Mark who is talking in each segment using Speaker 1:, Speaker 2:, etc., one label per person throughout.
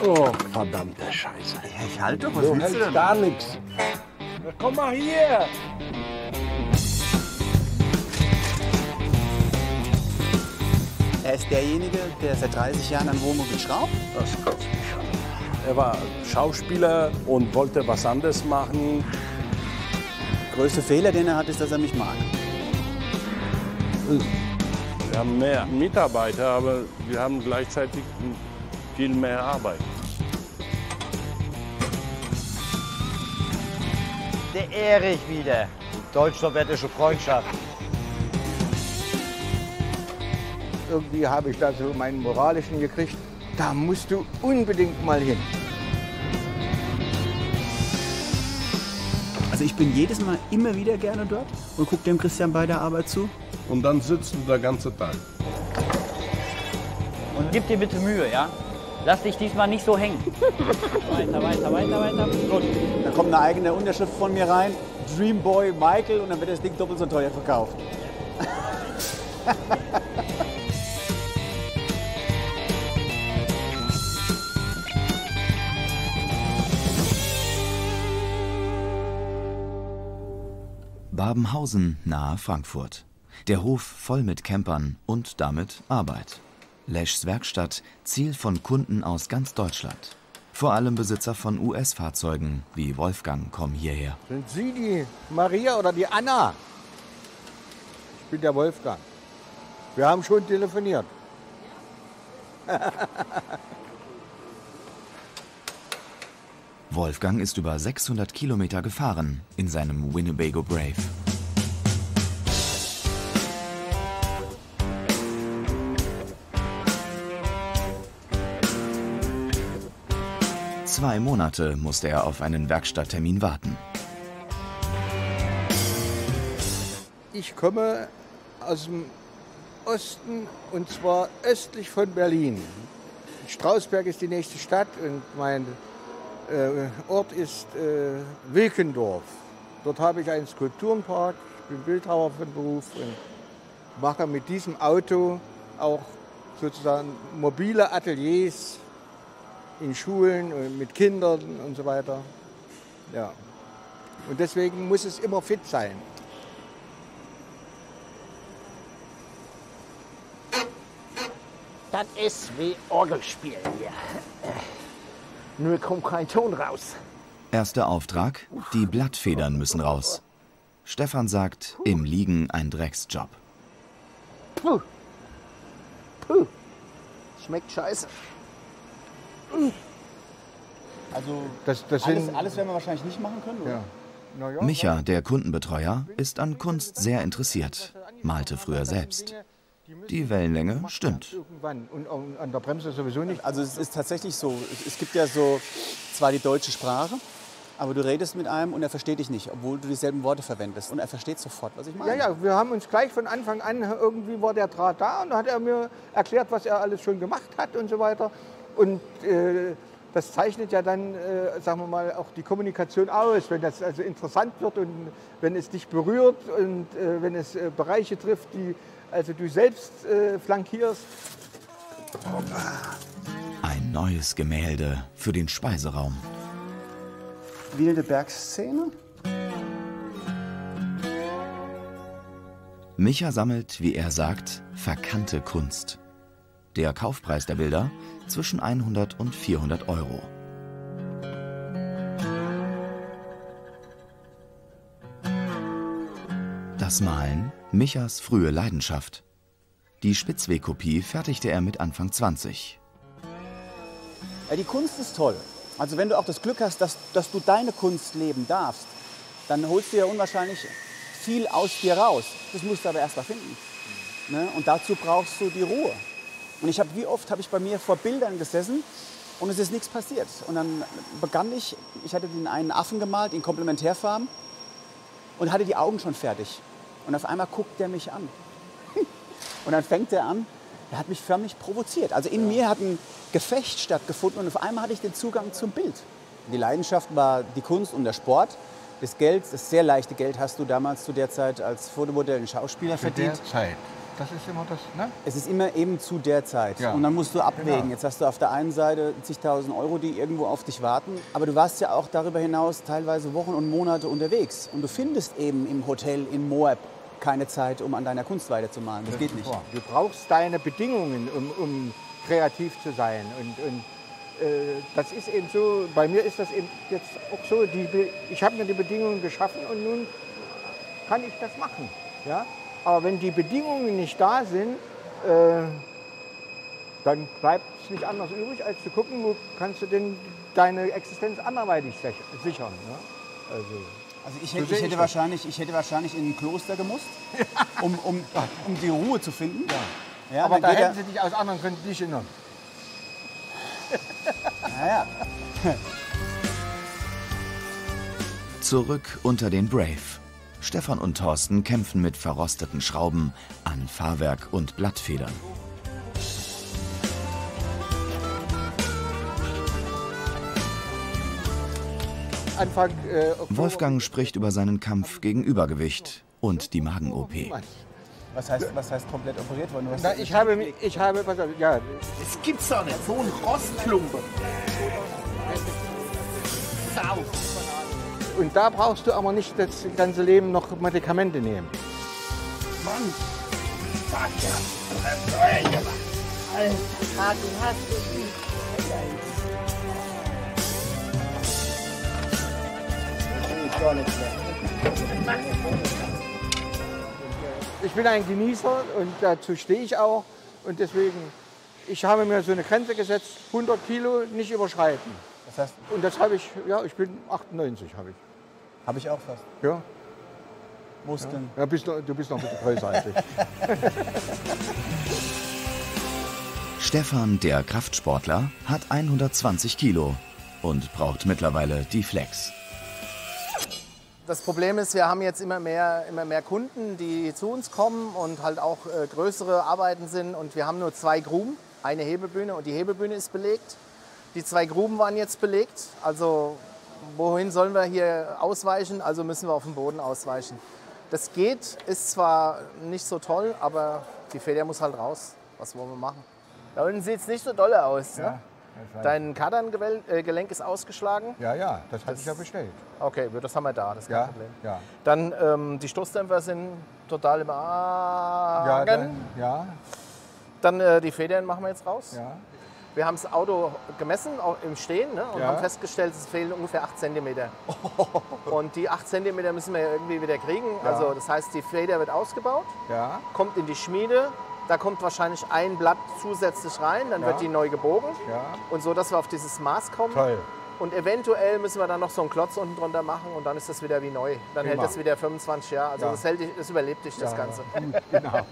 Speaker 1: Oh, verdammte Scheiße.
Speaker 2: Ja, ich halte doch, was
Speaker 1: Du
Speaker 2: willst du
Speaker 1: hältst
Speaker 2: denn?
Speaker 1: gar nichts. Na, komm mal hier.
Speaker 2: Er ist derjenige, der seit 30 Jahren an Wohnmobil schraubt?
Speaker 1: Das kotzt mich an. Er war Schauspieler und wollte was anderes machen.
Speaker 2: Der größte Fehler, den er hat, ist, dass er mich mag.
Speaker 1: Wir haben mehr Mitarbeiter, aber wir haben gleichzeitig viel mehr Arbeit.
Speaker 3: Der Erich wieder. Deutsch-sowjetische Freundschaft.
Speaker 4: Irgendwie habe ich da so meinen moralischen gekriegt. Da musst du unbedingt mal hin.
Speaker 2: Also ich bin jedes Mal immer wieder gerne dort und gucke dem Christian bei der Arbeit zu.
Speaker 1: Und dann sitzt du den ganzen Tag.
Speaker 3: Und gib dir bitte Mühe, ja? Lass dich diesmal nicht so hängen. Weiter, weiter, weiter, weiter. Gut.
Speaker 2: Da kommt eine eigene Unterschrift von mir rein. Dreamboy Michael und dann wird das Ding doppelt so teuer verkauft.
Speaker 5: Babenhausen nahe Frankfurt. Der Hof voll mit Campern und damit Arbeit. Leschs Werkstatt, Ziel von Kunden aus ganz Deutschland. Vor allem Besitzer von US-Fahrzeugen wie Wolfgang kommen hierher.
Speaker 4: Sind Sie die Maria oder die Anna? Ich bin der Wolfgang. Wir haben schon telefoniert.
Speaker 5: Wolfgang ist über 600 Kilometer gefahren in seinem Winnebago Brave. Zwei Monate musste er auf einen Werkstatttermin warten.
Speaker 4: Ich komme aus dem Osten und zwar östlich von Berlin. Strausberg ist die nächste Stadt und mein Ort ist Wilkendorf. Dort habe ich einen Skulpturenpark, ich bin Bildhauer von Beruf und mache mit diesem Auto auch sozusagen mobile Ateliers in Schulen und mit Kindern und so weiter. Ja. Und deswegen muss es immer fit sein.
Speaker 1: Das ist wie Orgelspielen hier. Nur kommt kein Ton raus.
Speaker 5: Erster Auftrag, die Blattfedern müssen raus. Stefan sagt, im Liegen ein Drecksjob.
Speaker 1: Puh. Puh. Schmeckt scheiße.
Speaker 2: Also
Speaker 4: Das sind,
Speaker 2: alles werden wir wahrscheinlich nicht machen können, oder?
Speaker 4: ja. Na ja,
Speaker 5: Micha, der Kundenbetreuer, ist an Kunst sehr interessiert, malte früher selbst. Die Wellenlänge stimmt.
Speaker 4: irgendwann und an der Bremse sowieso nicht.
Speaker 2: Also es ist tatsächlich so, es gibt ja so zwar die deutsche Sprache, aber du redest mit einem und er versteht dich nicht, obwohl du dieselben Worte verwendest. Und er versteht sofort, was ich meine.
Speaker 4: Ja, ja, wir haben uns gleich von Anfang an, irgendwie war der Draht da und dann hat er mir erklärt, was er alles schon gemacht hat und so weiter. Und das zeichnet ja dann, sagen wir mal, auch die Kommunikation aus, wenn das also interessant wird und wenn es dich berührt und wenn es Bereiche trifft, die also du selbst flankierst.
Speaker 5: Ein neues Gemälde für den Speiseraum.
Speaker 2: Wilde Bergszene?
Speaker 5: Micha sammelt, wie er sagt, verkannte Kunst. Der Kaufpreis der Bilder zwischen 100 und 400 Euro. Das Malen, Michas frühe Leidenschaft. Die Spitzweg-Kopie fertigte er mit Anfang 20.
Speaker 2: Ja, die Kunst ist toll. Also wenn du auch das Glück hast, dass du deine Kunst leben darfst, dann holst du ja unwahrscheinlich viel aus dir raus. Das musst du aber erst mal finden. Ne? Und dazu brauchst du die Ruhe. Und wie oft habe ich bei mir vor Bildern gesessen und es ist nichts passiert. Und dann begann ich hatte den einen Affen gemalt in Komplementärfarben und hatte die Augen schon fertig. Und auf einmal guckt der mich an. Und dann fängt er an, er hat mich förmlich provoziert. Also in mir hat ein Gefecht stattgefunden und auf einmal hatte ich den Zugang zum Bild. Die Leidenschaft war die Kunst und der Sport. Das Geld, das sehr leichte Geld hast du damals zu der Zeit als Fotomodell und Schauspieler verdient.
Speaker 4: Der Zeit. Das ist immer das, ne?
Speaker 2: Es ist immer eben zu der Zeit.
Speaker 4: Ja.
Speaker 2: Und dann musst du abwägen.
Speaker 4: Genau.
Speaker 2: Jetzt hast du auf der einen Seite zigtausend Euro, die irgendwo auf dich warten. Aber du warst ja auch darüber hinaus teilweise Wochen und Monate unterwegs. Und du findest eben im Hotel in Moab keine Zeit, um an deiner Kunst weiterzumalen. Das geht nicht.
Speaker 4: Du brauchst deine Bedingungen, um kreativ zu sein. Und das ist eben so, bei mir ist das eben jetzt auch so, ich habe mir die Bedingungen geschaffen und nun kann ich das machen. Ja? Aber wenn die Bedingungen nicht da sind, dann bleibt es nicht anders übrig, als zu gucken, wo kannst du denn deine Existenz anderweitig sichern. Ne?
Speaker 2: Also ich hätte wahrscheinlich in ein Kloster gemusst, um die Ruhe zu finden. Ja,
Speaker 4: aber da
Speaker 2: dann geht
Speaker 4: hätten sie dich aus anderen Gründen nicht genommen.
Speaker 2: Naja.
Speaker 5: Zurück unter den Brave. Stefan und Thorsten kämpfen mit verrosteten Schrauben an Fahrwerk und Blattfedern.
Speaker 4: Anfang
Speaker 5: Wolfgang spricht über seinen Kampf gegen Übergewicht und die Magen-OP.
Speaker 2: Was heißt komplett operiert worden?
Speaker 4: Na, ich habe, pass auf, ja,
Speaker 6: Das gibt's doch nicht, so ein Rostklumpen. Sau.
Speaker 4: und da brauchst du aber nicht das ganze Leben noch Medikamente nehmen.
Speaker 6: Mann, sag ja. Alter, du hast es nicht.
Speaker 4: Ich bin ein Genießer und dazu stehe ich auch. Und deswegen, ich habe mir so eine Grenze gesetzt, 100 Kilo nicht überschreiten.
Speaker 2: Das heißt,
Speaker 4: Und das habe ich, ja, ich bin 98, habe ich.
Speaker 2: habe ich auch fast.
Speaker 4: Ja,
Speaker 2: Muskeln.
Speaker 4: ja du bist noch ein bisschen größer als ich.
Speaker 5: Stefan, der Kraftsportler, hat 120 Kilo und braucht mittlerweile die Flex.
Speaker 7: Das Problem ist, wir haben jetzt immer mehr Kunden, die zu uns kommen und halt auch größere Arbeiten sind. Und wir haben nur 2 Gruben, eine Hebebühne und die Hebebühne ist belegt. Die 2 Gruben waren jetzt belegt. Also wohin sollen wir hier ausweichen? Also müssen wir auf den Boden ausweichen. Das geht, ist zwar nicht so toll, aber die Feder muss halt raus. Was wollen wir machen? Da unten sieht es nicht so doll aus. Ne? Dein Kardangelenk ist ausgeschlagen?
Speaker 4: Ja, das hatte ich ja bestellt.
Speaker 7: Okay, das haben wir da, das ist kein Problem.
Speaker 4: Ja.
Speaker 7: Dann die Stoßdämpfer sind total im Argen. Dann die Federn machen wir jetzt raus.
Speaker 4: Ja.
Speaker 7: Wir haben das Auto gemessen, auch im Stehen, ne, und
Speaker 4: Ja.
Speaker 7: haben festgestellt, es fehlen ungefähr 8 cm. Und die 8 cm müssen wir irgendwie wieder kriegen.
Speaker 4: Ja.
Speaker 7: Also das heißt, die Feder wird ausgebaut,
Speaker 4: Ja.
Speaker 7: kommt in die Schmiede. Da kommt wahrscheinlich ein Blatt zusätzlich rein, dann
Speaker 4: Ja.
Speaker 7: wird die neu gebogen.
Speaker 4: Ja.
Speaker 7: Und so, dass wir auf dieses Maß kommen.
Speaker 4: Toll.
Speaker 7: Und eventuell müssen wir dann noch so einen Klotz unten drunter machen und dann ist das wieder wie neu. Dann
Speaker 4: Prima.
Speaker 7: hält das wieder 25 Jahre. Also
Speaker 4: Ja.
Speaker 7: das überlebt dich, das Ganze.
Speaker 4: Genau.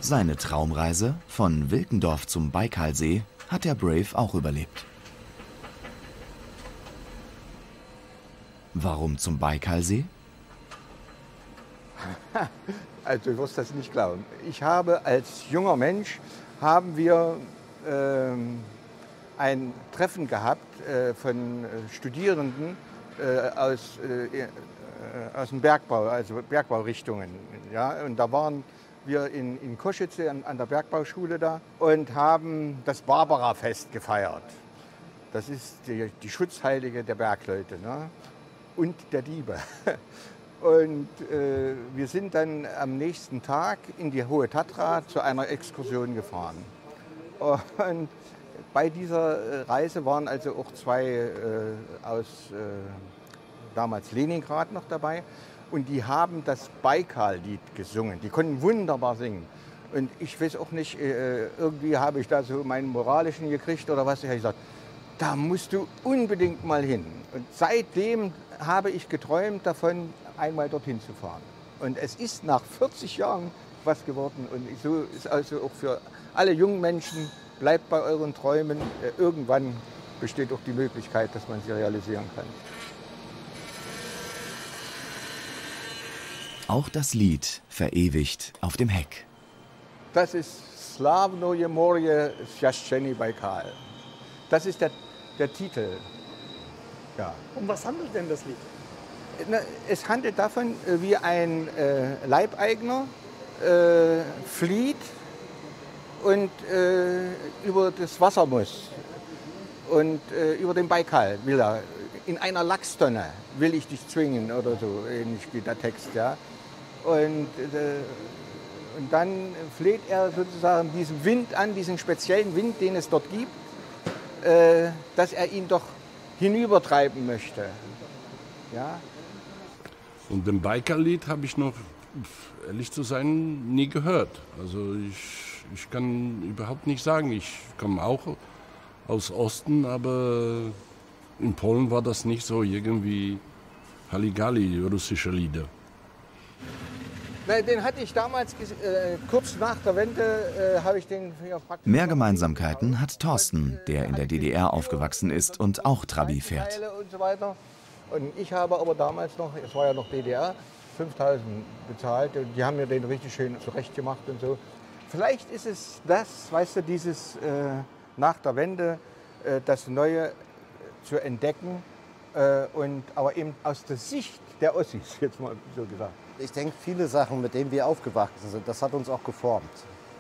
Speaker 5: Seine Traumreise von Wilkendorf zum Baikalsee hat der Brave auch überlebt. Warum zum Baikalsee?
Speaker 4: Also du wirst das nicht glauben. Ich habe als junger Mensch, haben wir ein Treffen gehabt von Studierenden aus dem Bergbau, also Bergbaurichtungen. Ja? Und da waren wir in Košice an der Bergbauschule da und haben das Barbara-Fest gefeiert. Das ist die Schutzheilige der Bergleute, ne? Und der Diebe. Und wir sind dann am nächsten Tag in die Hohe Tatra zu einer Exkursion gefahren. Und bei dieser Reise waren also auch 2 aus damals Leningrad noch dabei. Und die haben das Baikal-Lied gesungen. Die konnten wunderbar singen. Und ich weiß auch nicht, irgendwie habe ich da so meinen moralischen gekriegt oder was. Ich habe gesagt, da musst du unbedingt mal hin. Und seitdem habe ich geträumt davon, einmal dorthin zu fahren. Und es ist nach 40 Jahren was geworden. Und so ist also auch für alle jungen Menschen, bleibt bei euren Träumen. Irgendwann besteht auch die Möglichkeit, dass man sie realisieren kann.
Speaker 5: Auch das Lied verewigt auf dem Heck.
Speaker 4: Das ist Slavnoje Morje Sjastscheni Baikal. Das ist der Titel. Ja.
Speaker 6: Um was handelt denn das Lied?
Speaker 4: Es handelt davon, wie ein Leibeigner flieht und über das Wasser muss. Und über den Baikal will er. In einer Lachstonne will ich dich zwingen oder so, ähnlich wie der Text. Ja. Und dann fleht er sozusagen diesen Wind an, diesen speziellen Wind, den es dort gibt, dass er ihn doch hinübertreiben möchte. Ja.
Speaker 1: Und den Baikal-Lied habe ich noch, ehrlich zu sein, nie gehört. Also ich kann überhaupt nicht sagen, ich komme auch aus Osten, aber in Polen war das nicht so irgendwie Halligalli, russische Lieder.
Speaker 4: Den hatte ich damals, kurz nach der Wende, habe ich den...
Speaker 5: Mehr Gemeinsamkeiten hat Thorsten, der in der DDR aufgewachsen ist und auch Trabi fährt.
Speaker 4: Und so weiter. Und ich habe aber damals noch, es war ja noch DDR, 5.000 bezahlt und die haben mir den richtig schön zurechtgemacht und so. Vielleicht ist es das, weißt du, dieses nach der Wende, das Neue zu entdecken, aber eben aus der Sicht der Ossis, jetzt mal so gesagt.
Speaker 7: Ich denke, viele Sachen, mit denen wir aufgewachsen sind, das hat uns auch geformt.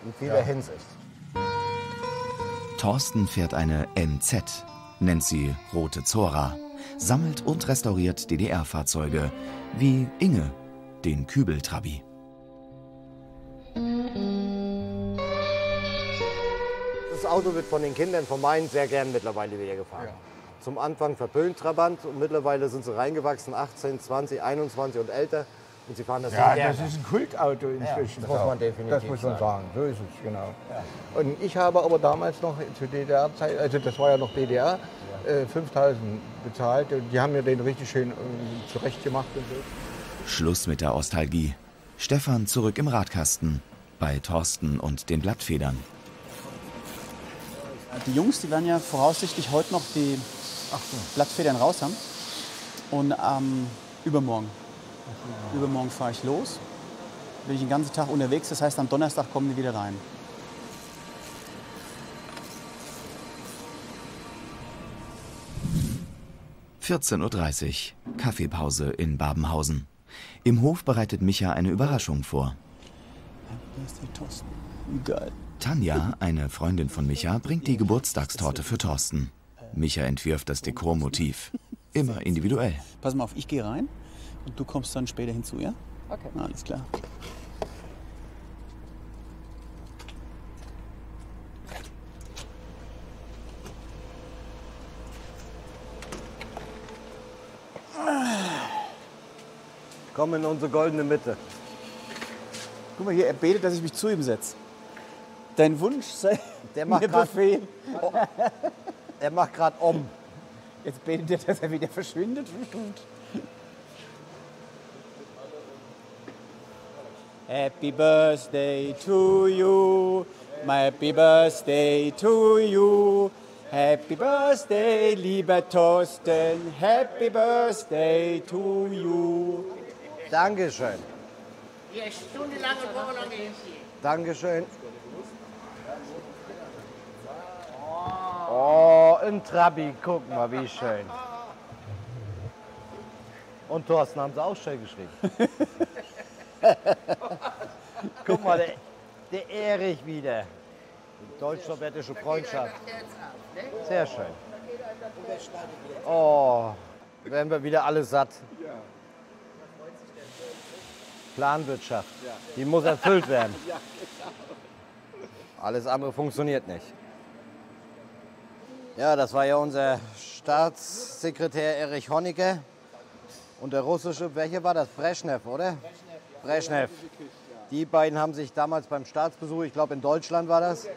Speaker 7: In vieler Hinsicht.
Speaker 5: Thorsten fährt eine NZ, nennt sie Rote Zora, sammelt und restauriert DDR-Fahrzeuge, wie Inge, den Kübeltrabi.
Speaker 7: Das Auto wird von den Kindern, von meinen, sehr gern mittlerweile wieder gefahren. Ja. Zum Anfang verpönt Trabant und mittlerweile sind sie reingewachsen, 18, 20, 21 und älter. Und sie fahren das sehr gerne.
Speaker 4: Das ist ein Kultauto inzwischen.
Speaker 7: Ja, das muss man definitiv
Speaker 4: Das muss man sagen, so ist es, genau. Ja. Und ich habe aber damals noch zur DDR-Zeit, also das war ja noch DDR, 5.000 bezahlt und die haben mir den richtig schön zurechtgemacht und so.
Speaker 5: Schluss mit der Ostalgie. Stefan zurück im Radkasten, bei Thorsten und den Blattfedern.
Speaker 2: Die Jungs, die werden ja voraussichtlich heute noch die Blattfedern raus haben. Und übermorgen fahre ich los. Bin ich den ganzen Tag unterwegs, das heißt am Donnerstag kommen die wieder rein.
Speaker 5: (14:30 Uhr), Kaffeepause in Babenhausen. Im Hof bereitet Micha eine Überraschung vor.
Speaker 2: Geil.
Speaker 5: Tanja, eine Freundin von Micha, bringt die Geburtstagstorte für Thorsten. Micha entwirft das Dekormotiv. Immer individuell.
Speaker 2: Pass mal auf, ich gehe rein und du kommst dann später hinzu, ja?
Speaker 7: Okay.
Speaker 2: Alles klar.
Speaker 7: Komm in unsere goldene Mitte.
Speaker 2: Guck mal hier, er betet, dass ich mich zu ihm setze. Dein Wunsch sei
Speaker 7: Der macht
Speaker 2: mir Befehl.
Speaker 7: Er macht gerade um.
Speaker 2: Jetzt betet er, dass er wieder verschwindet. Happy birthday to you, my happy birthday to you. Happy birthday, lieber Thorsten, happy birthday to you.
Speaker 7: Dankeschön.
Speaker 6: Ja, stundenlang und wochenlang hier.
Speaker 7: Dankeschön. Oh, ein Trabi, guck mal, wie schön. Und Thorsten haben sie auch schön geschrieben. Guck mal, der Erich wieder. Die deutsch-sowjetische Freundschaft. Sehr schön. Oh, werden wir wieder alle satt. Planwirtschaft, die muss erfüllt werden. Alles andere funktioniert nicht. Ja, das war ja unser Staatssekretär Erich Honecker. Und der russische, welcher war das? Breschnew, oder? Breschnew. Die beiden haben sich damals beim Staatsbesuch, ich glaube in Deutschland war das,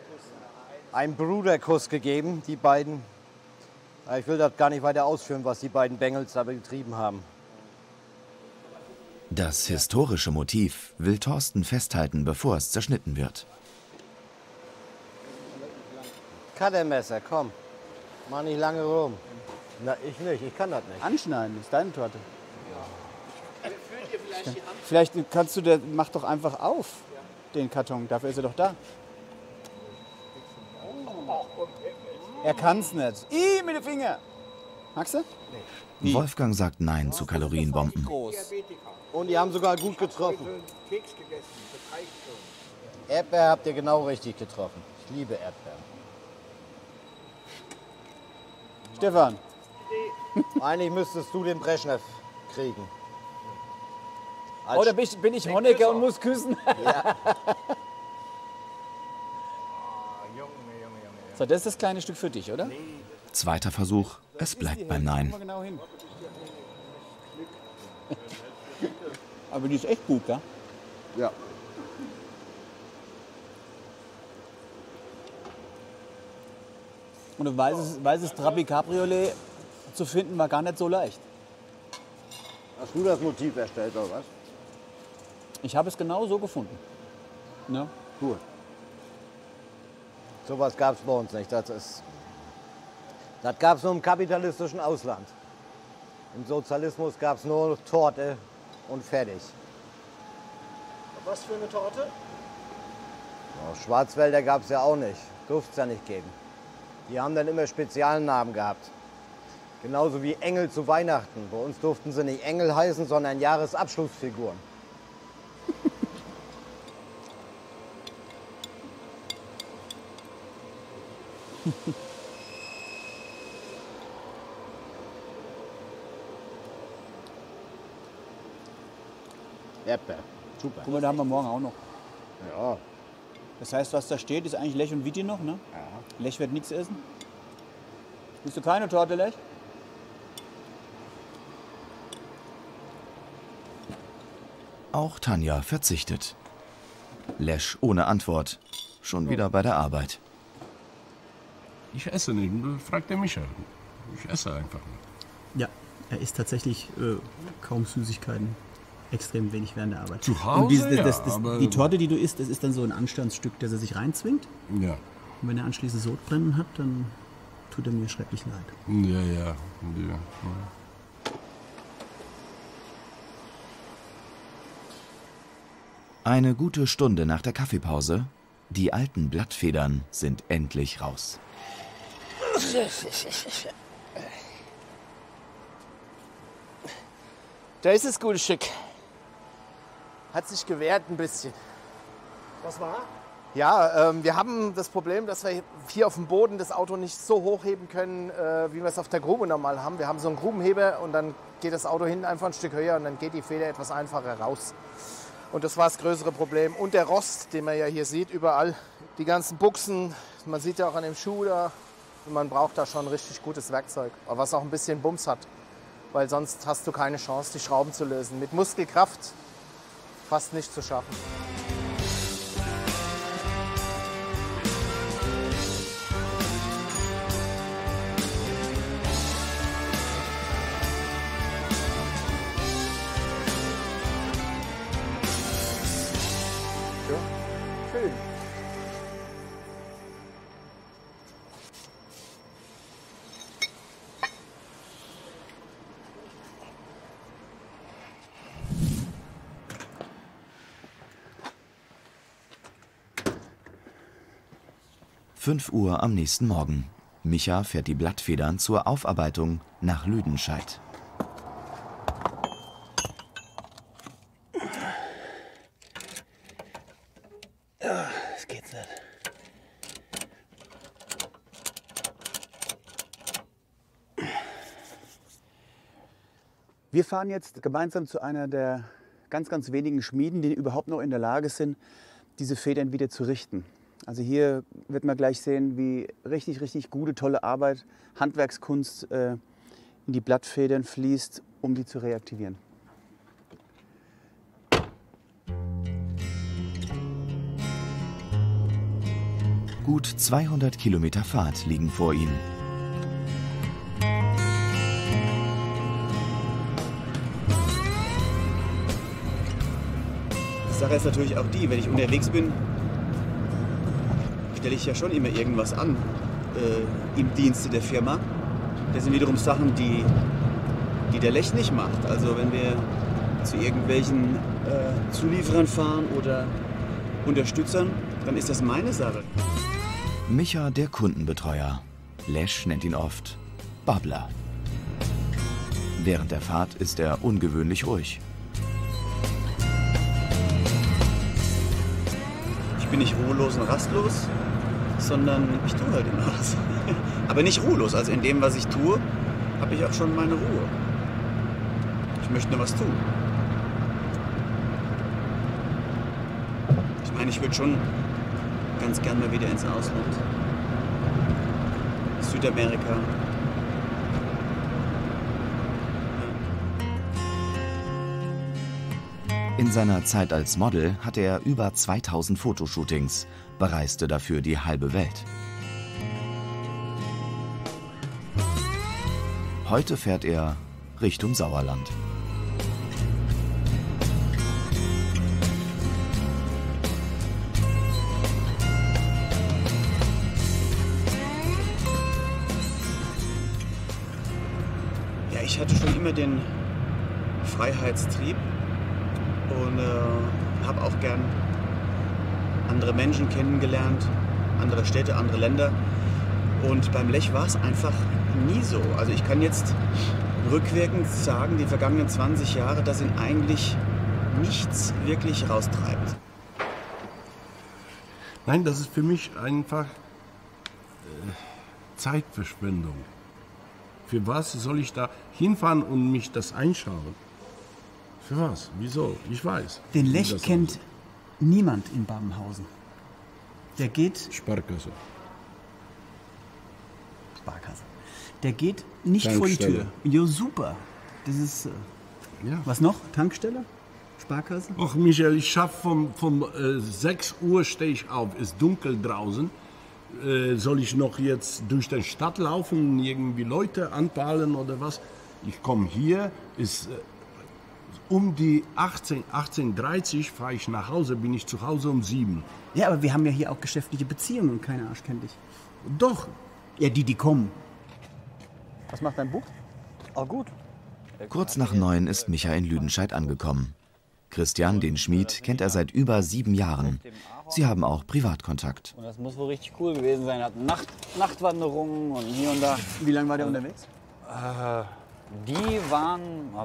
Speaker 7: einen Bruderkuss gegeben, die beiden. Ich will das gar nicht weiter ausführen, was die beiden Bengels da betrieben haben.
Speaker 5: Das historische Motiv will Thorsten festhalten, bevor es zerschnitten wird.
Speaker 7: Cuttermesser, komm. Mach nicht lange rum. Na, ich nicht, ich kann das nicht.
Speaker 2: Anschneiden, ist deine Torte. Vielleicht kannst du, mach doch einfach auf, den Karton, dafür ist er doch da. Er kann's nicht. Mit den Finger. Magst du?
Speaker 5: Wolfgang sagt Nein zu Kalorienbomben.
Speaker 8: Und die haben sogar gut getroffen. Erdbeer habt ihr genau richtig getroffen. Ich liebe Erdbeeren.
Speaker 2: Stefan.
Speaker 8: Eigentlich müsstest du den Brezhnev kriegen.
Speaker 2: Oh, da bin ich Honecker und muss küssen.
Speaker 8: Ja.
Speaker 2: So, das ist das kleine Stück für dich, oder?
Speaker 5: Zweiter Versuch, es bleibt beim Nein.
Speaker 2: Genau hin. Aber die ist echt gut, gell?
Speaker 8: Ja.
Speaker 2: Und ein weißes Trabi Cabriolet zu finden, war gar nicht so leicht.
Speaker 8: Hast du das Motiv erstellt, oder was?
Speaker 2: Ich habe es genau so gefunden. Ja.
Speaker 8: Cool. Sowas gab es bei uns nicht. Das gab es nur im kapitalistischen Ausland. Im Sozialismus gab es nur Torte und fertig.
Speaker 6: Was für eine Torte?
Speaker 8: Ja, Schwarzwälder gab es ja auch nicht. Durfte es ja nicht geben. Die haben dann immer Spezialnamen gehabt. Genauso wie Engel zu Weihnachten. Bei uns durften sie nicht Engel heißen, sondern Jahresabschlussfiguren. Erdbeer. Super.
Speaker 2: Guck mal, da haben wir morgen auch noch.
Speaker 8: Ja.
Speaker 2: Das heißt, was da steht, ist eigentlich Lech und Viti noch, ne? Ja. Lech wird nichts essen. Willst du keine Torte, Lech?
Speaker 5: Auch Tanja verzichtet. Lesch ohne Antwort. Schon wieder bei der Arbeit.
Speaker 1: Ich esse nicht, fragt der Micha. Ich esse einfach nicht.
Speaker 9: Ja, er isst tatsächlich kaum Süßigkeiten. Extrem wenig während der Arbeit.
Speaker 1: Zu Hause,
Speaker 9: und die Torte, die du isst, das ist dann so ein Anstandsstück, das er sich reinzwingt.
Speaker 1: Ja.
Speaker 9: Und wenn er anschließend Sodbrennen hat, dann tut er mir schrecklich leid.
Speaker 1: Ja.
Speaker 5: Eine gute Stunde nach der Kaffeepause. Die alten Blattfedern sind endlich raus.
Speaker 7: Da ist das gute Stück. Hat sich gewehrt ein bisschen.
Speaker 6: Was war?
Speaker 7: Ja, wir haben das Problem, dass wir hier auf dem Boden das Auto nicht so hochheben können, wie wir es auf der Grube normal haben. Wir haben so einen Grubenheber und dann geht das Auto hinten einfach ein Stück höher und dann geht die Feder etwas einfacher raus. Und das war das größere Problem. Und der Rost, den man ja hier sieht, überall. Die ganzen Buchsen, man sieht ja auch an dem Schuh da. Und man braucht da schon richtig gutes Werkzeug, aber was auch ein bisschen Bums hat. Weil sonst hast du keine Chance, die Schrauben zu lösen. Mit Muskelkraft fast nicht zu schaffen. Schön.
Speaker 5: 5 Uhr am nächsten Morgen. Micha fährt die Blattfedern zur Aufarbeitung nach Lüdenscheid.
Speaker 9: Das geht's nicht.
Speaker 2: Wir fahren jetzt gemeinsam zu einer der ganz, ganz wenigen Schmieden, die überhaupt noch in der Lage sind, diese Federn wieder zu richten. Also hier wird man gleich sehen, wie richtig, richtig gute, tolle Arbeit, Handwerkskunst in die Blattfedern fließt, um die zu reaktivieren.
Speaker 5: Gut 200 Kilometer Fahrt liegen vor ihnen.
Speaker 2: Die Sache ist natürlich auch die, wenn ich unterwegs bin, stelle ich ja schon immer irgendwas an im Dienste der Firma. Das sind wiederum Sachen, die der Lech nicht macht. Also wenn wir zu irgendwelchen Zulieferern fahren oder Unterstützern, dann ist das meine Sache.
Speaker 5: Micha, der Kundenbetreuer. Lesch nennt ihn oft Babbler. Während der Fahrt ist er ungewöhnlich ruhig.
Speaker 10: Ich bin nicht ruhelos und rastlos, sondern ich tue halt immer was. Aber nicht ruhelos, also in dem, was ich tue, habe ich auch schon meine Ruhe. Ich möchte nur was tun. Ich meine, ich würde schon ganz gern mal wieder ins Ausland. Südamerika.
Speaker 5: In seiner Zeit als Model hatte er über 2000 Fotoshootings, bereiste dafür die halbe Welt. Heute fährt er Richtung Sauerland.
Speaker 10: Ja, ich hatte schon immer den Freiheitstrieb und habe auch gern andere Menschen kennengelernt, andere Städte, andere Länder. Und beim Lech war es einfach nie so. Also ich kann jetzt rückwirkend sagen, die vergangenen 20 Jahre, dass ihn eigentlich nichts wirklich raustreibt.
Speaker 1: Nein, das ist für mich einfach Zeitverschwendung. Für was soll ich da hinfahren und mich das einschauen? Für was? Wieso? Ich weiß.
Speaker 9: Den Lech kennt niemand in Babenhausen. Der geht...
Speaker 1: Sparkasse.
Speaker 9: Sparkasse. Der geht nicht vor die Tür. Ja, super. Das ist...
Speaker 1: Ja.
Speaker 9: Was noch? Tankstelle? Sparkasse?
Speaker 1: Ach Michael, ich schaffe vom 6 Uhr stehe ich auf, ist dunkel draußen. Soll ich noch jetzt durch die Stadt laufen, irgendwie Leute anpalen oder was? Ich komme hier, ist um die 18:30 fahre ich nach Hause, bin ich zu Hause um 7.
Speaker 9: Ja, aber wir haben ja hier auch geschäftliche Beziehungen und keiner Arsch kennt dich.
Speaker 1: Doch.
Speaker 9: Ja, die kommen.
Speaker 2: Was macht dein Buch?
Speaker 7: Oh, gut.
Speaker 5: Kurz nach 9 ist Micha in Lüdenscheid angekommen. Christian, den Schmied, kennt er seit über 7 Jahren. Sie haben auch Privatkontakt.
Speaker 3: Und das muss wohl richtig cool gewesen sein. Er hat Nachtwanderungen und hier und da.
Speaker 2: Wie lange war der unterwegs?
Speaker 3: Die waren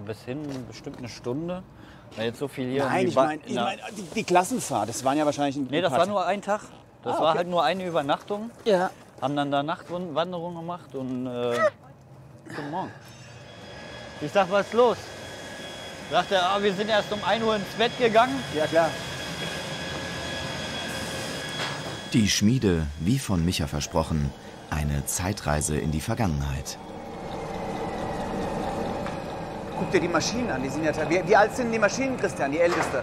Speaker 3: bis hin bestimmt eine Stunde. Weil jetzt so viel hier.
Speaker 2: Nein, ich meine die Klassenfahrt. Das waren ja wahrscheinlich
Speaker 3: Nee, das war nur ein Tag. Das war halt nur eine Übernachtung.
Speaker 2: Ja.
Speaker 3: Haben dann da Nachtwanderungen gemacht und guten Morgen. Ich sag, was ist los? Sagt er, wir sind erst um 1 Uhr ins Bett gegangen.
Speaker 2: Ja, klar.
Speaker 5: Die Schmiede, wie von Micha versprochen, eine Zeitreise in die Vergangenheit.
Speaker 2: Guck dir die Maschinen an, die sind ja... Wie alt sind die Maschinen, Christian, die älteste?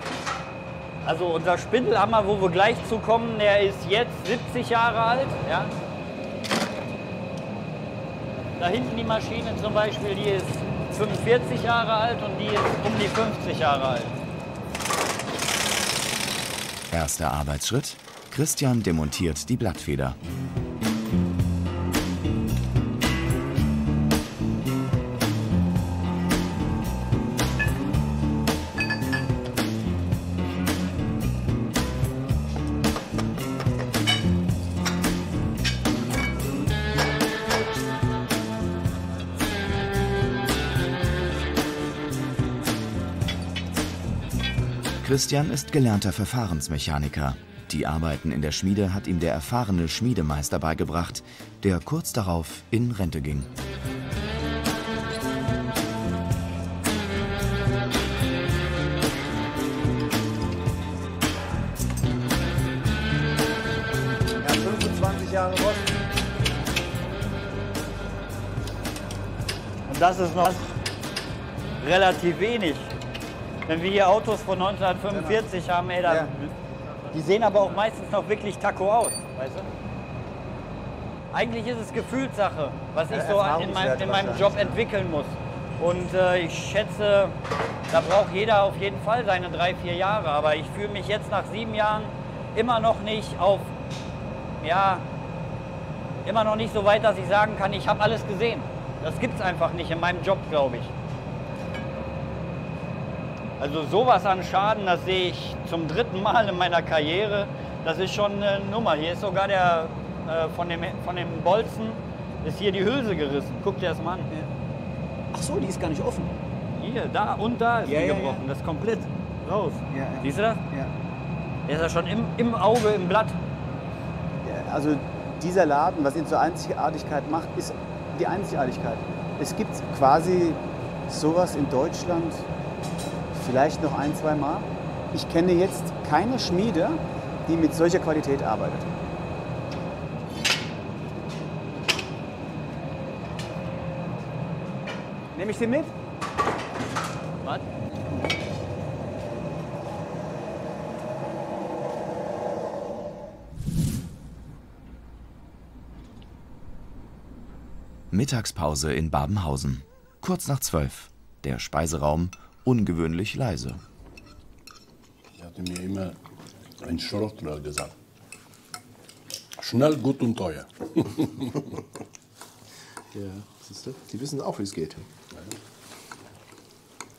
Speaker 3: Also unser Spindelhammer, wo wir gleich zukommen, der ist jetzt 70 Jahre alt. Ja? Da hinten die Maschine zum Beispiel, die ist 45 Jahre alt und die ist um die 50 Jahre alt.
Speaker 5: Erster Arbeitsschritt: Christian demontiert die Blattfeder. Christian ist gelernter Verfahrensmechaniker. Die Arbeiten in der Schmiede hat ihm der erfahrene Schmiedemeister beigebracht, der kurz darauf in Rente ging.
Speaker 2: Ja, 25 Jahre Rost.
Speaker 3: Und das ist noch relativ wenig. Wenn wir hier Autos von 1945 haben, ey, dann, die sehen aber auch meistens noch wirklich Taco aus, weißt du? Eigentlich ist es Gefühlssache, was ich so in meinem Job entwickeln muss. Und ich schätze, da braucht jeder auf jeden Fall seine 3, 4 Jahre. Aber ich fühle mich jetzt nach 7 Jahren immer noch nicht immer noch nicht so weit, dass ich sagen kann, ich habe alles gesehen. Das gibt es einfach nicht in meinem Job, glaube ich. Also sowas an Schaden, das sehe ich zum 3. Mal in meiner Karriere. Das ist schon eine Nummer. Hier ist sogar der von dem Bolzen ist hier die Hülse gerissen. Guck dir das mal an.
Speaker 2: Ach so, die ist gar nicht offen.
Speaker 3: Hier, da und da ist die gebrochen. Das ist komplett raus. Siehst du das?
Speaker 2: Ja.
Speaker 3: Der ist ja schon im Auge, im Blatt.
Speaker 2: Ja, also dieser Laden, was ihn zur Einzigartigkeit macht, ist die Einzigartigkeit. Es gibt quasi sowas in Deutschland vielleicht noch 1-, 2 Mal. Ich kenne jetzt keine Schmiede, die mit solcher Qualität arbeitet. Nehme ich sie mit?
Speaker 3: Was?
Speaker 5: Mittagspause in Babenhausen. Kurz nach 12. Der Speiseraum ungewöhnlich leise.
Speaker 1: Er hatte mir immer ein Schrottler gesagt. Schnell, gut und teuer.
Speaker 11: Ja, siehst du? Die wissen auch, wie es geht.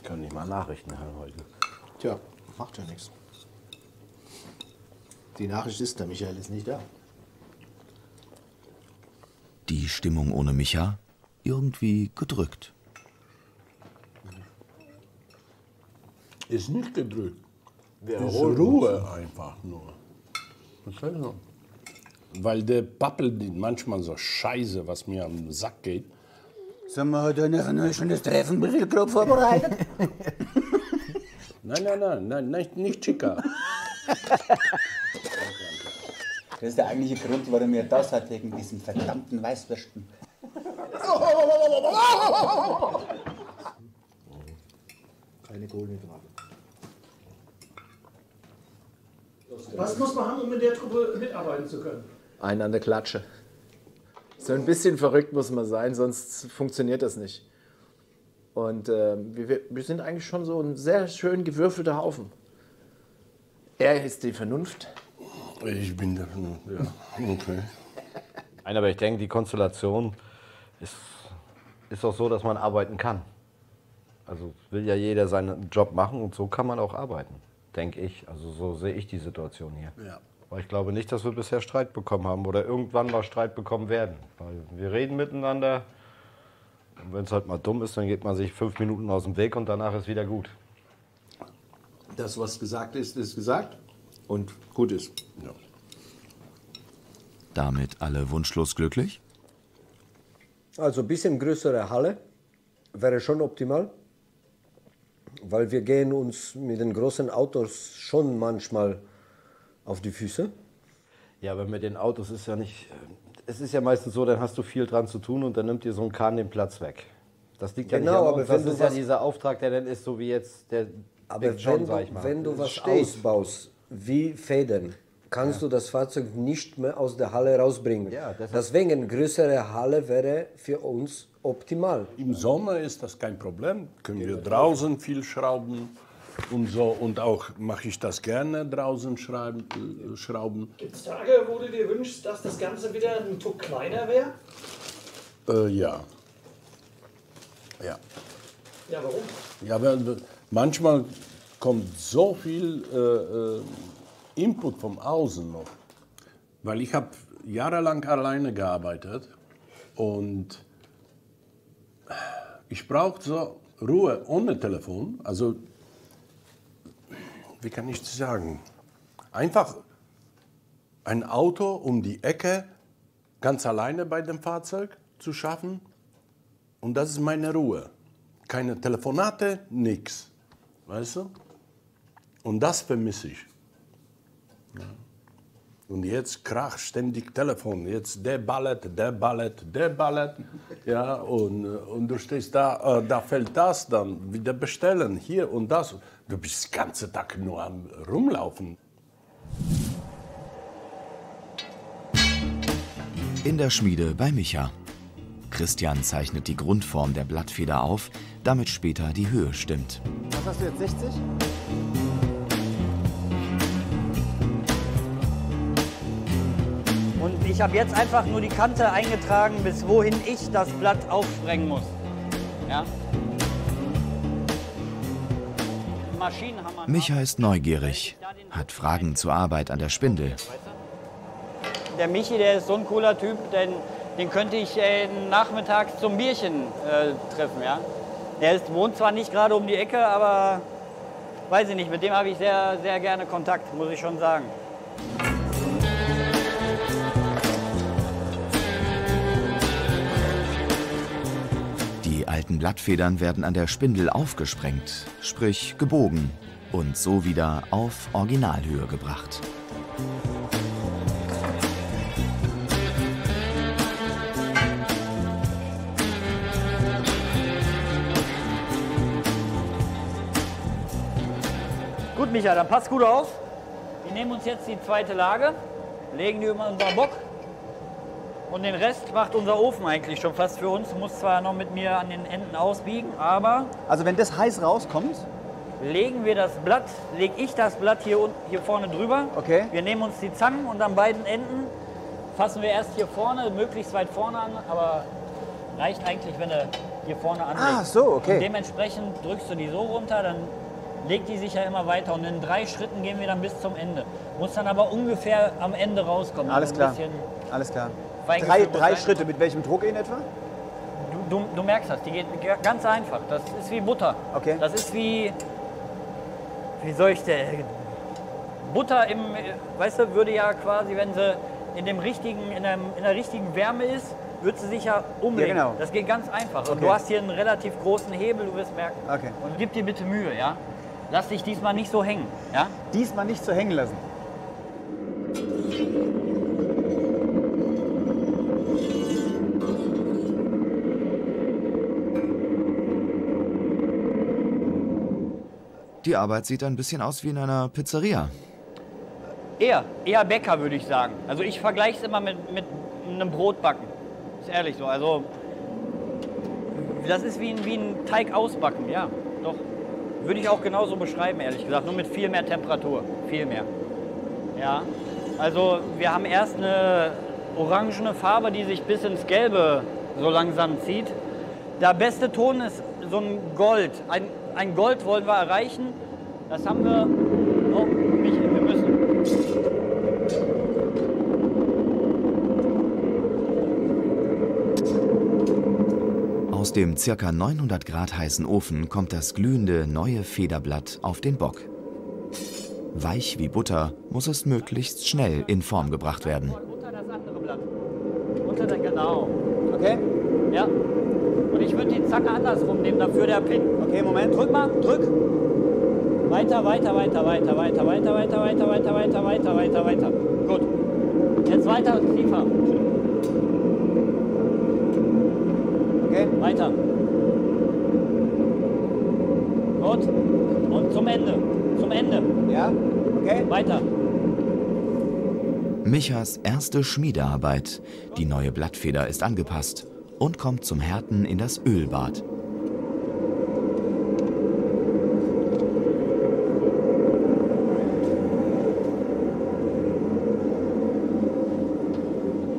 Speaker 8: Können nicht mal Nachrichten hören heute.
Speaker 11: Tja, macht ja nichts. Die Nachricht ist, der Michael ist nicht da.
Speaker 5: Die Stimmung ohne Micha irgendwie gedrückt.
Speaker 1: Ist nicht gedrückt.
Speaker 8: Wir
Speaker 1: ist
Speaker 8: erholen
Speaker 1: Ruhe
Speaker 8: uns.
Speaker 1: einfach nur. Weil der pappelt manchmal so Scheiße, was mir am Sack geht.
Speaker 2: Sollen wir heute noch ein schönes Treffen grob vorbereitet?
Speaker 1: Nein, nicht Chica.
Speaker 2: Das ist der eigentliche Grund, warum wir das hat, wegen diesen verdammten Weißwürsten.
Speaker 11: Keine Kohlenhydrate.
Speaker 12: Was muss man haben, um in der Truppe mitarbeiten zu können?
Speaker 7: Einen an der Klatsche. So ein bisschen verrückt muss man sein, sonst funktioniert das nicht. Und wir sind eigentlich schon so ein sehr schön gewürfelter Haufen. Er ist die Vernunft.
Speaker 1: Ich bin der Vernunft, ja. Okay.
Speaker 8: Nein, aber ich denke, die Konstellation ist auch so, dass man arbeiten kann. Also will ja jeder seinen Job machen und so kann man auch arbeiten, denke ich. Also so sehe ich die Situation hier.
Speaker 1: Ja.
Speaker 8: Aber ich glaube nicht, dass wir bisher Streit bekommen haben oder irgendwann mal Streit bekommen werden. Weil wir reden miteinander und wenn es halt mal dumm ist, dann geht man sich 5 Minuten aus dem Weg und danach ist wieder gut.
Speaker 11: Das, was gesagt ist, ist gesagt und gut ist.
Speaker 1: Ja.
Speaker 5: Damit alle wunschlos glücklich?
Speaker 13: Also ein bisschen größere Halle wäre schon optimal, weil wir gehen uns mit den großen Autos schon manchmal auf die Füße.
Speaker 8: Ja, aber mit den Autos ist ja nicht... Es ist ja meistens so, dann hast du viel dran zu tun und dann nimmt dir so ein Kahn den Platz weg. Das liegt ja nicht an uns. Das ist ja dieser Auftrag, der dann ist, so wie jetzt der
Speaker 13: Aber
Speaker 8: Big John, sag ich mal.
Speaker 13: wenn du was ausbaust, wie Federn, kannst du das Fahrzeug nicht mehr aus der Halle rausbringen.
Speaker 8: Ja,
Speaker 13: deswegen eine größere Halle wäre für uns optimal.
Speaker 1: Im Sommer ist das kein Problem. Können wir draußen viel schrauben und so. Und auch mache ich das gerne, draußen schrauben.
Speaker 12: Gibt es Tage, wo du dir wünschst, dass das Ganze wieder ein Tuck kleiner wäre?
Speaker 1: Ja. Ja.
Speaker 12: Ja, warum?
Speaker 1: Ja, aber manchmal kommt so viel Input vom Außen noch. Weil ich habe jahrelang alleine gearbeitet und ich brauche so Ruhe ohne Telefon. Also, wie kann ich das sagen? Einfach ein Auto um die Ecke, ganz alleine bei dem Fahrzeug zu schaffen. Und das ist meine Ruhe. Keine Telefonate, nichts. Weißt du? Und das vermisse ich. Ja. Und jetzt kracht ständig Telefon. Jetzt der ballert. Ja, und du stehst da, da fällt das, dann wieder bestellen, hier und das. Du bist den ganzen Tag nur am Rumlaufen.
Speaker 5: In der Schmiede bei Micha. Christian zeichnet die Grundform der Blattfeder auf, damit später die Höhe stimmt.
Speaker 2: Was hast du jetzt, 60?
Speaker 3: Und ich habe jetzt einfach nur die Kante eingetragen, bis wohin ich das Blatt aufsprengen muss. Ja? Maschinenhammer.
Speaker 5: Micha ist neugierig, hat Fragen zur Arbeit an der Spindel.
Speaker 3: Der Michi, der ist so ein cooler Typ, den könnte ich nachmittags zum Bierchen treffen, ja? wohnt zwar nicht gerade um die Ecke, aber weiß ich nicht, mit dem habe ich sehr, sehr gerne Kontakt, muss ich schon sagen.
Speaker 5: Die alten Blattfedern werden an der Spindel aufgesprengt, sprich gebogen und so wieder auf Originalhöhe gebracht.
Speaker 3: Gut, Micha, dann passt gut auf. Wir nehmen uns jetzt die zweite Lage, legen die über unseren Bock und den Rest macht unser Ofen eigentlich schon fast für uns. Muss zwar noch mit mir an den Enden ausbiegen, aber...
Speaker 2: Also wenn das heiß rauskommt?
Speaker 3: Lege ich das Blatt hier vorne drüber.
Speaker 2: Okay.
Speaker 3: Wir nehmen uns die Zangen und an beiden Enden fassen wir erst hier vorne, möglichst weit vorne an, aber reicht eigentlich, wenn du hier vorne anlegst.
Speaker 2: Ah, so, okay.
Speaker 3: Und dementsprechend drückst du die so runter, dann legt die sich ja immer weiter und in 3 Schritten gehen wir dann bis zum Ende. Muss dann aber ungefähr am Ende rauskommen.
Speaker 2: Alles klar, alles klar. 3 Schritte, mit welchem Druck in etwa?
Speaker 3: Du merkst das, die geht ganz einfach. Das ist wie Butter.
Speaker 2: Okay.
Speaker 3: Das ist wie soll ich denn? Butter weißt du, würde ja quasi, wenn sie in der richtigen Wärme ist, wird sie sich ja umlegen.
Speaker 2: Ja, genau.
Speaker 3: Das geht ganz einfach.
Speaker 2: Okay.
Speaker 3: Und du hast hier einen relativ großen Hebel, du wirst merken.
Speaker 2: Okay.
Speaker 3: Und gib dir bitte Mühe, ja? Lass dich diesmal nicht so hängen, ja?
Speaker 2: Diesmal nicht so hängen lassen.
Speaker 5: Die Arbeit sieht ein bisschen aus wie in einer Pizzeria.
Speaker 3: Eher Bäcker, würde ich sagen. Also ich vergleiche es immer mit einem Brotbacken. Ist ehrlich so. Also das ist wie ein Teig ausbacken, ja. Doch. Würde ich auch genauso beschreiben, ehrlich gesagt. Nur mit viel mehr Temperatur. Viel mehr. Ja. Also wir haben erst eine orangene Farbe, die sich bis ins Gelbe so langsam zieht. Der beste Ton ist so ein Gold. Ein Gold wollen wir erreichen. Das haben wir. Oh, Michael, wir müssen.
Speaker 5: Aus dem ca. 900 Grad heißen Ofen kommt das glühende neue Federblatt auf den Bock. Weich wie Butter muss es möglichst schnell in Form gebracht werden.
Speaker 3: Unter das andere Blatt. Genau.
Speaker 2: Okay?
Speaker 3: Ja. Und ich würde die Zange andersrum nehmen, dafür der Pin.
Speaker 2: Okay, Moment.
Speaker 3: Drück mal, drück. Weiter. Gut. Jetzt weiter und tiefer.
Speaker 2: Okay.
Speaker 3: Weiter. Gut. Und zum Ende.
Speaker 2: Ja, okay.
Speaker 3: Weiter.
Speaker 5: Michas erste Schmiedearbeit. Die neue Blattfeder ist angepasst und kommt zum Härten in das Ölbad.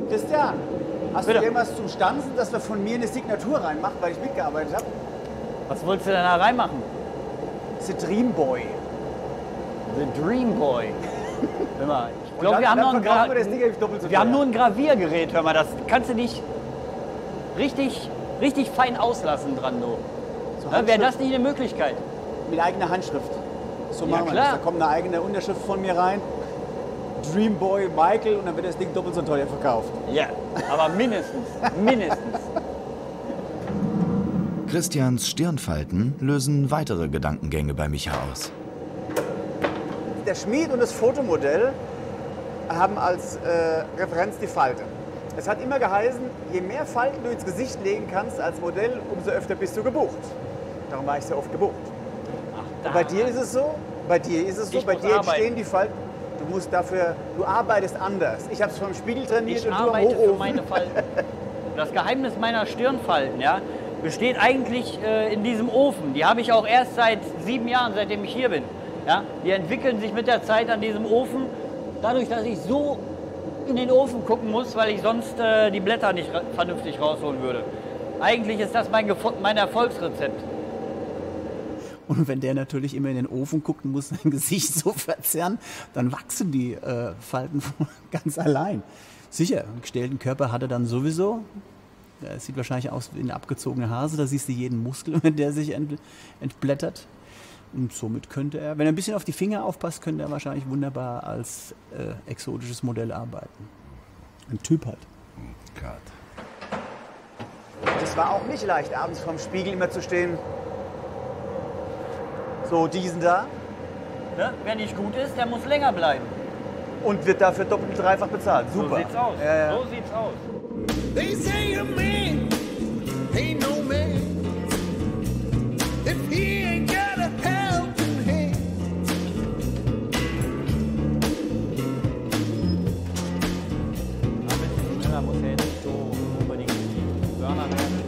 Speaker 2: Christian, hast
Speaker 3: Bitte.
Speaker 2: du irgendwas zum Stanzen, dass wir von mir eine Signatur reinmachen, weil ich mitgearbeitet habe?
Speaker 3: Was wolltest du denn da reinmachen?
Speaker 2: The Dream Boy.
Speaker 3: The Dream Boy. Hör mal, ich
Speaker 2: Und
Speaker 3: glaube,
Speaker 2: dann-
Speaker 3: wir haben
Speaker 2: dann
Speaker 3: noch ein
Speaker 2: verkaufen wir das Ding doppelt so
Speaker 3: wir haben
Speaker 2: teuer.
Speaker 3: nur ein Graviergerät, hör mal, das kannst du nicht richtig fein auslassen dran, du.
Speaker 2: So
Speaker 3: Ja, Wäre das
Speaker 2: Handschrift-
Speaker 3: nicht eine Möglichkeit?
Speaker 2: Mit eigener Handschrift. So
Speaker 3: Ja,
Speaker 2: machen wir
Speaker 3: klar.
Speaker 2: das. Da kommt eine eigene Unterschrift von mir rein. Dream Boy Michael und dann wird das Ding doppelt so teuer verkauft.
Speaker 3: Ja, aber mindestens.
Speaker 5: Christians Stirnfalten lösen weitere Gedankengänge bei Micha aus.
Speaker 2: Der Schmied und das Fotomodell haben als Referenz die Falte. Es hat immer geheißen, je mehr Falten du ins Gesicht legen kannst als Modell, umso öfter bist du gebucht. Darum war ich sehr oft gebucht. Und bei dir ist es so, bei dir
Speaker 3: muss
Speaker 2: entstehen
Speaker 3: arbeiten.
Speaker 2: die Falten. Du arbeitest anders. Ich habe es vom Spiegel trainiert
Speaker 3: Ich
Speaker 2: und du am
Speaker 3: arbeite für
Speaker 2: Hochofen.
Speaker 3: meine Falten. Das Geheimnis meiner Stirnfalten, ja, besteht eigentlich in diesem Ofen. Die habe ich auch erst seit 7 Jahren, seitdem ich hier bin. Ja? Die entwickeln sich mit der Zeit an diesem Ofen. Dadurch, dass ich so in den Ofen gucken muss, weil ich sonst die Blätter nicht vernünftig rausholen würde. Eigentlich ist das mein Erfolgsrezept.
Speaker 9: Und wenn der natürlich immer in den Ofen guckt und muss sein Gesicht so verzerren, dann wachsen die Falten von ganz allein. Sicher, einen gestellten Körper hat er dann sowieso. Das sieht wahrscheinlich aus wie eine abgezogene Hase. Da siehst du jeden Muskel, wenn der sich entblättert. Und somit könnte er, wenn er ein bisschen auf die Finger aufpasst, könnte er wahrscheinlich wunderbar als exotisches Modell arbeiten. Ein Typ halt.
Speaker 1: Gott.
Speaker 2: Das war auch nicht leicht, abends vorm Spiegel immer zu stehen. So, diesen da.
Speaker 3: Ne? Wer nicht gut ist, der muss länger bleiben.
Speaker 2: Und wird dafür doppelt und dreifach bezahlt. Super.
Speaker 3: So sieht's aus.
Speaker 2: Ja, ja.
Speaker 3: So sieht's aus.
Speaker 14: They say a man ain't no man if he ain't got a helping hand.
Speaker 3: Ein bisschen schneller muss er jetzt nicht so unbedingt die Burner werden.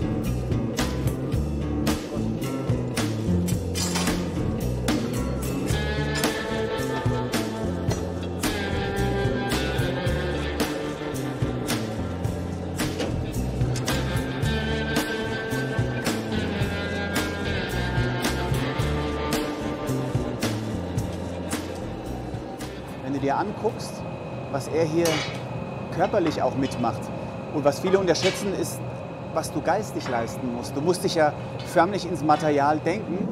Speaker 2: Wenn du dir anguckst, was er hier körperlich auch mitmacht und was viele unterschätzen, ist, was du geistig leisten musst. Du musst dich ja förmlich ins Material denken.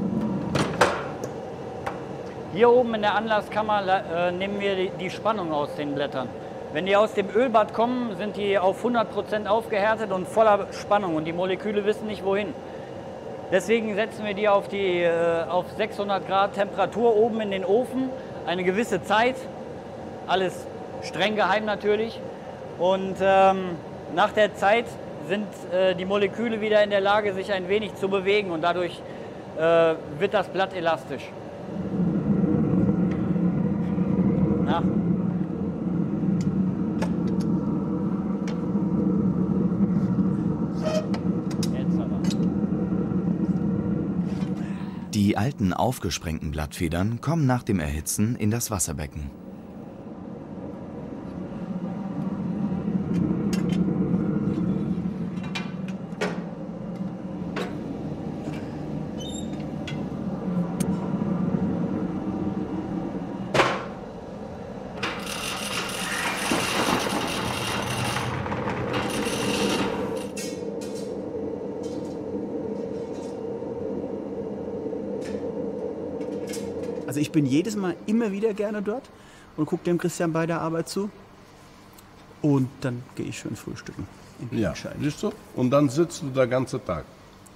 Speaker 3: Hier oben in der Anlasskammer nehmen wir die Spannung aus den Blättern. Wenn die aus dem Ölbad kommen, sind die auf 100% aufgehärtet und voller Spannung und die Moleküle wissen nicht wohin. Deswegen setzen wir die auf 600 Grad Temperatur oben in den Ofen, eine gewisse Zeit, alles streng geheim natürlich. Und nach der Zeit sind die Moleküle wieder in der Lage, sich ein wenig zu bewegen und dadurch wird das Blatt elastisch. Na?
Speaker 5: Die alten aufgesprengten Blattfedern kommen nach dem Erhitzen in das Wasserbecken.
Speaker 9: Also ich bin jedes Mal immer wieder gerne dort und gucke dem Christian bei der Arbeit zu. Und dann gehe ich schön frühstücken.
Speaker 1: Ja, siehst du? Und dann sitzt du den ganzen Tag.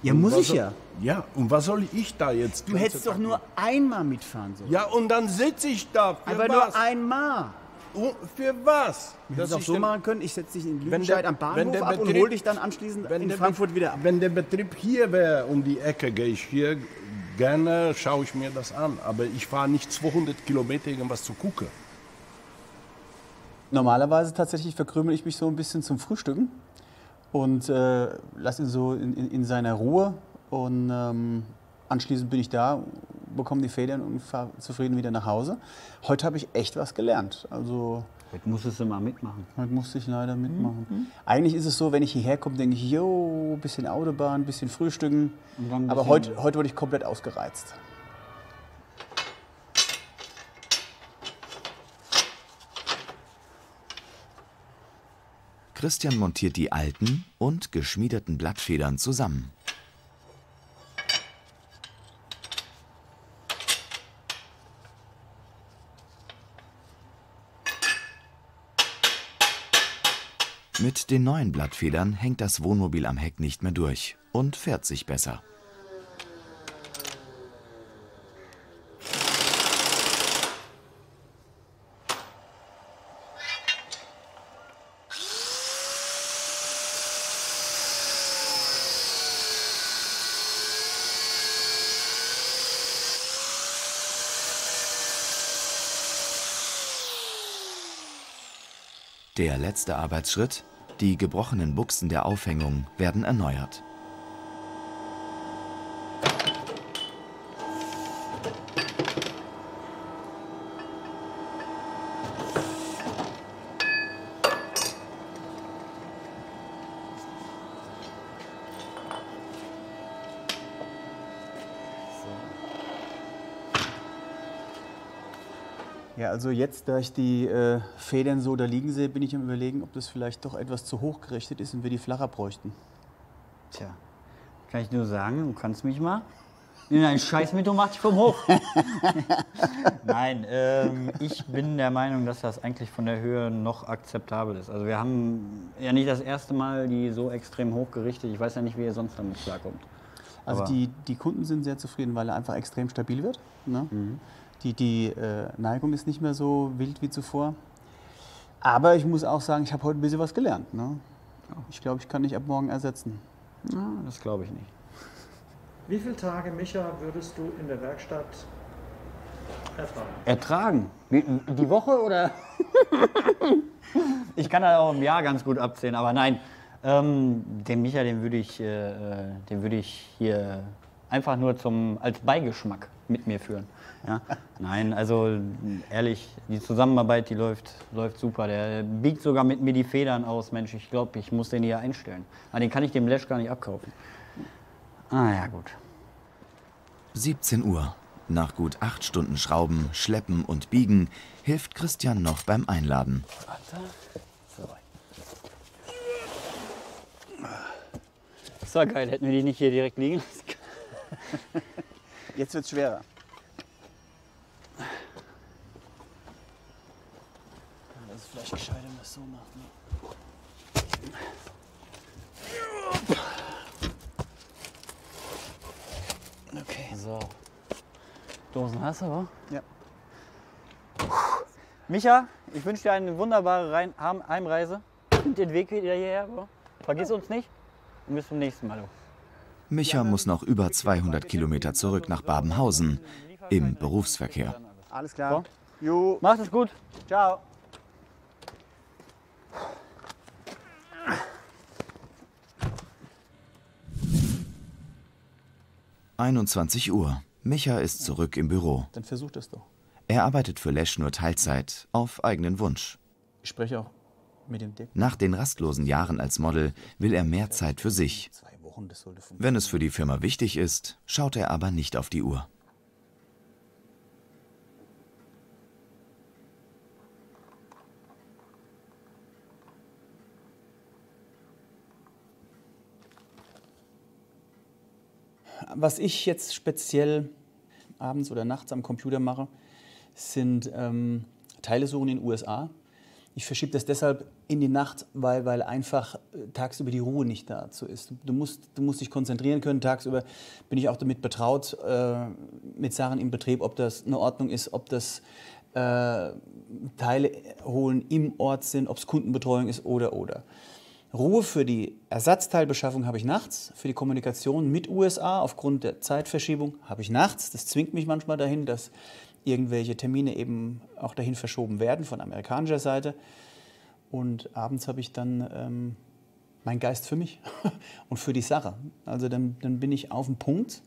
Speaker 9: Ja,
Speaker 1: Und
Speaker 9: muss
Speaker 1: was
Speaker 9: ich
Speaker 1: soll-
Speaker 9: ja.
Speaker 1: Ja, und was soll ich da jetzt?
Speaker 9: Du hättest doch nur einmal mitfahren sollen.
Speaker 1: Ja, und dann sitze ich da. Für
Speaker 9: Aber
Speaker 1: was?
Speaker 9: nur einmal.
Speaker 1: Und für was?
Speaker 9: Wir hätten es auch
Speaker 1: ich
Speaker 9: so
Speaker 1: den-
Speaker 9: machen können, ich setze dich in
Speaker 1: Wenn
Speaker 9: Lüdenscheid
Speaker 1: der-
Speaker 9: am
Speaker 1: wenn
Speaker 9: Bahnhof
Speaker 1: der
Speaker 9: ab und
Speaker 1: Betrieb-
Speaker 9: hole dich dann anschließend in Frankfurt wieder ab.
Speaker 1: Wenn der Betrieb hier wäre, um die Ecke, gehe ich hier gerne, schaue ich mir das an. Aber ich fahre nicht 200 Kilometer, irgendwas zu gucken.
Speaker 2: Normalerweise tatsächlich verkrümel ich mich so ein bisschen zum Frühstücken und lasse ihn so in seiner Ruhe. Und anschließend bin ich da, bekomme die Federn und fahre zufrieden wieder nach Hause. Heute habe ich echt was gelernt. Also
Speaker 3: Heute musstest du mal mitmachen.
Speaker 2: heute musste ich leider mitmachen. Eigentlich ist es so, wenn ich hierher komme, denke ich, jo, bisschen Autobahn, bisschen Frühstücken.
Speaker 3: Und dann ein
Speaker 2: Aber
Speaker 3: bisschen-
Speaker 2: heute wurde ich komplett ausgereizt.
Speaker 5: Christian montiert die alten und geschmiedeten Blattfedern zusammen. Mit den neuen Blattfedern hängt das Wohnmobil am Heck nicht mehr durch und fährt sich besser. Der letzte Arbeitsschritt: die gebrochenen Buchsen der Aufhängung werden erneuert.
Speaker 2: Ja, also jetzt, da ich die Federn so da liegen sehe, bin ich am Überlegen, ob das vielleicht doch etwas zu hoch gerichtet ist und wir die flacher bräuchten.
Speaker 3: Tja, kann ich nur sagen, du kannst mich mal in einen Scheiß mit und mach dich vom Hof. Nein, ich bin der Meinung, dass das eigentlich von der Höhe noch akzeptabel ist. Also wir haben ja nicht das erste Mal die so extrem hochgerichtet. Ich weiß ja nicht, wie ihr sonst damit klarkommt.
Speaker 9: Also die Kunden sind sehr zufrieden, weil er einfach extrem stabil wird. Ne? Die Neigung ist nicht mehr so wild wie zuvor. Aber ich muss auch sagen, ich habe heute ein bisschen was gelernt. Ne? Ich glaube, ich kann nicht ab morgen ersetzen.
Speaker 3: Ja, das glaube ich nicht.
Speaker 12: Wie viele Tage, Micha, würdest du in der Werkstatt ertragen?
Speaker 3: Ertragen? Die Woche oder? Ich kann das auch im Jahr ganz gut abzählen, aber nein. Den Micha, den würde ich hier einfach nur als Beigeschmack mit mir führen. Ja? Nein, also ehrlich, die Zusammenarbeit, die läuft super. Der biegt sogar mit mir die Federn aus. Mensch, ich glaube, ich muss den hier einstellen. Aber den kann ich dem Lesch gar nicht abkaufen. Ah ja, gut.
Speaker 5: 17 Uhr. Nach gut 8 Stunden Schrauben, Schleppen und Biegen hilft Christian noch beim Einladen.
Speaker 3: So. Das war geil, hätten wir die nicht hier direkt liegen lassen.
Speaker 2: Jetzt wird's schwerer.
Speaker 9: Das ist vielleicht gescheiter, wenn man es so macht. Ne?
Speaker 3: Okay. So. Dosen hast du, oder?
Speaker 2: Ja.
Speaker 3: Micha, ich wünsche dir eine wunderbare Heimreise. Find den Weg wieder hierher. Bro. Vergiss uns nicht und bis zum nächsten Mal.
Speaker 5: Micha muss noch über 200 Kilometer zurück nach Babenhausen im Berufsverkehr.
Speaker 2: Alles klar.
Speaker 3: So. Jo. Macht es gut. Ciao.
Speaker 5: Uhr. Micha ist zurück im Büro.
Speaker 9: Dann versuch das doch.
Speaker 5: Er arbeitet für Lesch nur Teilzeit, auf eigenen Wunsch.
Speaker 9: Ich spreche auch mit dem Dick.
Speaker 5: Nach den rastlosen Jahren als Model will er mehr Zeit für sich. Wenn es für die Firma wichtig ist, schaut er aber nicht auf die Uhr.
Speaker 9: Was ich jetzt speziell abends oder nachts am Computer mache, sind Teile suchen in den USA. Ich verschiebe das deshalb in die Nacht, weil einfach tagsüber die Ruhe nicht dazu ist. Du musst dich konzentrieren können. Tagsüber bin ich auch damit betraut, mit Sachen im Betrieb, ob das in Ordnung ist, ob das Teile holen im Ort sind, ob es Kundenbetreuung ist oder. Ruhe für die Ersatzteilbeschaffung habe ich nachts, für die Kommunikation mit USA aufgrund der Zeitverschiebung habe ich nachts. Das zwingt mich manchmal dahin, dass irgendwelche Termine eben auch dahin verschoben werden von amerikanischer Seite. Und abends habe ich dann meinen Geist für mich und für die Sache. Also dann bin ich auf dem Punkt,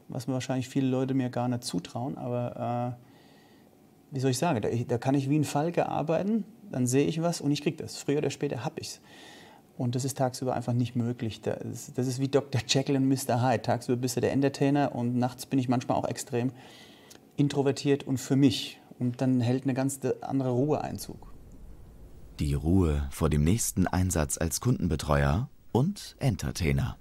Speaker 9: was mir wahrscheinlich viele Leute mir gar nicht zutrauen. Aber wie soll ich sagen, da kann ich wie ein Falke arbeiten, dann sehe ich was und ich kriege das. Früher oder später habe ich es. Und das ist tagsüber einfach nicht möglich. Das ist wie Dr. Jekyll und Mr. Hyde. Tagsüber bist du der Entertainer und nachts bin ich manchmal auch extrem introvertiert und für mich. Und dann hält eine ganz andere Ruhe Einzug.
Speaker 5: Die Ruhe vor dem nächsten Einsatz als Kundenbetreuer und Entertainer.